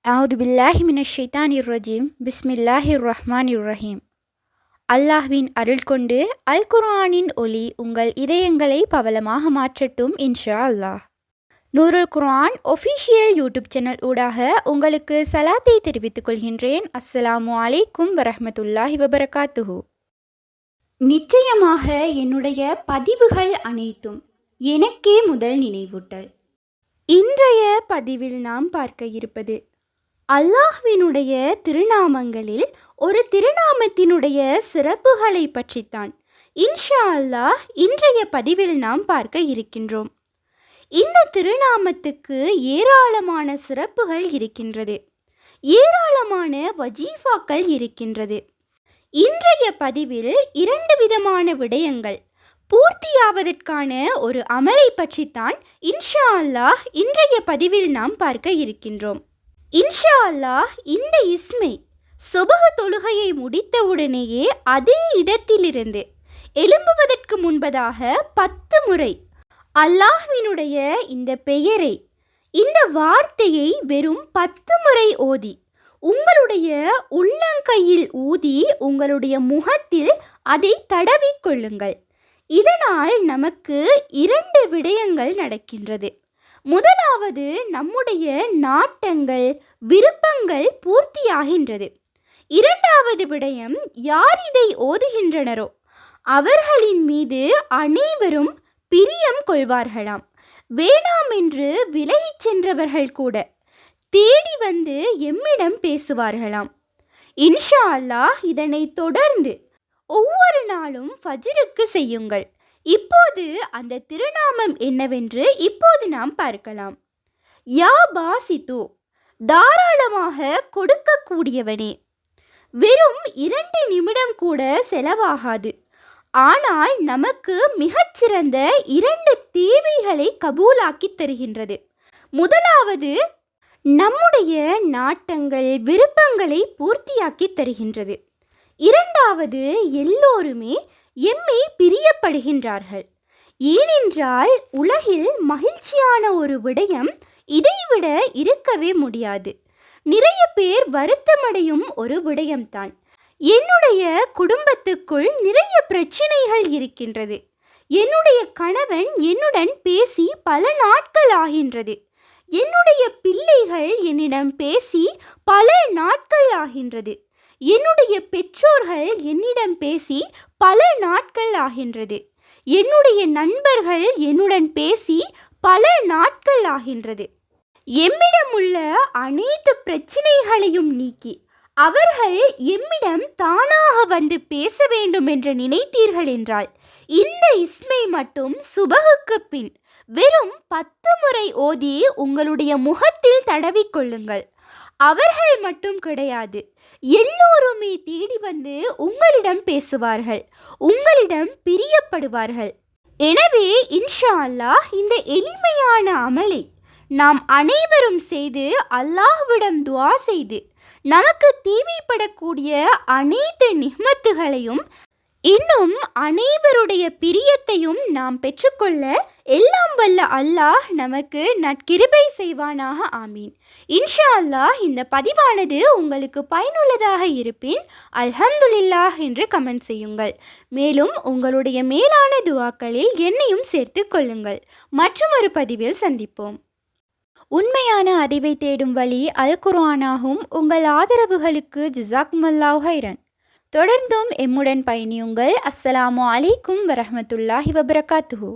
அவுது பில்லாஹி மினஷ் ஷைத்தானிர் ரஜீம் பிஸ்மில்லாஹிர் ரஹ்மானிர் ரஹீம். அல்லாஹ்வின் அருள் கொண்டு அல் குர்ஆனின் ஒளி உங்கள் இதயங்களை பவளமாக மாற்றட்டும் இன்ஷா அல்லாஹ். நூருல் குர்ஆன் ஒஃபிஷியல் யூடியூப் சேனல் ஊடாக உங்களுக்கு சலாத்தை தெரிவித்துக் கொள்கின்றேன். அஸ்ஸலாமு அலைக்கும் வரஹ்மத்துல்லாஹி வபரகாத்துஹு. நிச்சயமாக என்னுடைய பதிவுகள் அனைத்தும் எனக்கே முதல் நினைவூட்டல். இன்றைய பதிவில் நாம் பார்க்க இருப்பது அல்லாஹ்வினுடைய திருநாமங்களில் ஒரு திருநாமத்தினுடைய சிறப்புகளை பற்றித்தான் இன்ஷா அல்லாஹ் இன்றைய பதிவில் நாம் பார்க்க இருக்கின்றோம். இந்த திருநாமத்துக்கு ஏராளமான சிறப்புகள் இருக்கின்றது, ஏராளமான வஜீஃபாக்கள் இருக்கின்றது. இன்றைய பதிவில் 2 விதமான விடயங்கள் பூர்த்தியாவதற்கான ஒரு அமலை பற்றித்தான் இன்ஷா அல்லாஹ் இன்றைய பதிவில் நாம் பார்க்க இருக்கின்றோம். இன்ஷா அல்லாஹ் இந்த இஸ்மை சுபஹ் தொழுகையை முடித்தவுடனேயே அதே இடத்திலிருந்து எழும்புவதற்கு முன்பதாக 10 முறை அல்லாஹ்வினுடைய இந்த பெயரை, இந்த வார்த்தையை வெறும் 10 முறை ஓதி உங்களுடைய உள்ளங்கையில் ஊதி உங்களுடைய முகத்தில் அதை தடவிக்கொள்ளுங்கள். இதனால் நமக்கு 2 விடயங்கள் நடக்கின்றது. முதலாவது, நம்முடைய நாட்டங்கள் விருப்பங்கள் பூர்த்தியாகின்றது. இரண்டாவது விடயம், யார் இதை ஓதுகின்றனரோ அவர்களின் மீது அனைவரும் பிரியம் கொள்வார்களாம். வேணாம் என்று விலகிச் சென்றவர்கள் கூட தேடி வந்து எம்மிடம் பேசுவார்களாம். இன்ஷா அல்லாஹ் இதனை தொடர்ந்து ஒவ்வொரு நாளும் ஃபஜ்ருக்கு செய்யுங்கள். இப்போது அந்த திருநாமம் என்னவென்று இப்போது நாம் பார்க்கலாம். யா பாசித்து, தாராளமாக கொடுக்கக்கூடியவனே. வெறும் 2 நிமிடம் கூட செலவாகாது. ஆனால் நமக்கு மிகச்சிறந்த 2 தேவைகளை கபூலாக்கி தருகின்றது. முதலாவது, நம்முடைய நாட்டங்கள் விருப்பங்களை பூர்த்தியாக்கி தருகின்றது. இரண்டாவது, எல்லோருமே எம்மை பிரியப்படுகின்றார்கள். ஏனென்றால் உலகில் மகிழ்ச்சியான ஒரு விடயம் இதைவிட இருக்கவே முடியாது. நிறைய பேர் வருத்தமடையும் ஒரு விடயம்தான், என்னுடைய குடும்பத்துக்குள் நிறைய பிரச்சனைகள் இருக்கின்றது, என்னுடைய கணவன் என்னுடன் பேசி பல நாட்கள் ஆகின்றது, என்னுடைய பிள்ளைகள் என்னிடம் பேசி பல நாட்கள் ஆகின்றது, என்னுடைய பெற்றோர்கள் என்னிடம் பேசி பல நாட்கள் ஆகின்றது, என்னுடைய நண்பர்கள் என்னுடன் பேசி பல நாட்கள் ஆகின்றது. எம்மிடம் உள்ள அனைத்து பிரச்சனைகளையும் நீக்கி அவர்கள் எம்மிடம் தானாக வந்து பேச வேண்டும் என்று நினைத்தீர்கள் என்றால் இந்த இஸ்மை மட்டும் சுபஹுக்கு பின் வெறும் 10 முறை ஓதி உங்களுடைய முகத்தில் தடவிக்கொள்ளுங்கள். அவர்கள் மட்டும் கிடையாது, எல்லோருமே தேடி வந்து உங்களிடம் பேசுவார்கள், உங்களிடம் பிரியப்படுவார்கள். எனவே இன்ஷா அல்லாஹ் இந்த எளிமையான அமலை நாம் அனைவரும் செய்து அல்லாஹ்விடம் துஆ செய்து நமக்கு தேவைப்படக்கூடிய அனைத்து நிஹ்மத்துகளையும் இன்னும் அனைவருடைய பிரியத்தையும் நாம் பெற்றுக்கொள்ள எல்லாம் வல்ல அல்லாஹ் நமக்கு நற்கிருபை செய்வானாக. ஆமீன். இன்ஷா அல்லாஹ் இந்த பதிவானது உங்களுக்கு பயனுள்ளதாக இருப்பின் அல்ஹம்துலில்லாஹ் என்று கமெண்ட் செய்யுங்கள். மேலும் உங்களுடைய மேலான துஆக்களில் என்னையும் சேர்த்து கொள்ளுங்கள். மற்றும் ஒரு பதிவில் சந்திப்போம். உண்மையான அறிவை தேடும் வழி அல் குர்ஆனாகும். உங்கள் ஆதரவுகளுக்கு ஜஸாக்குமுல்லாஹு ஹைரன். தொடர்ந்தும் எம்முடன் பயணியுங்கள். அஸ்ஸலாமு அலைக்கும் வரஹ்மத்துல்லாஹி வபரகாத்துஹு.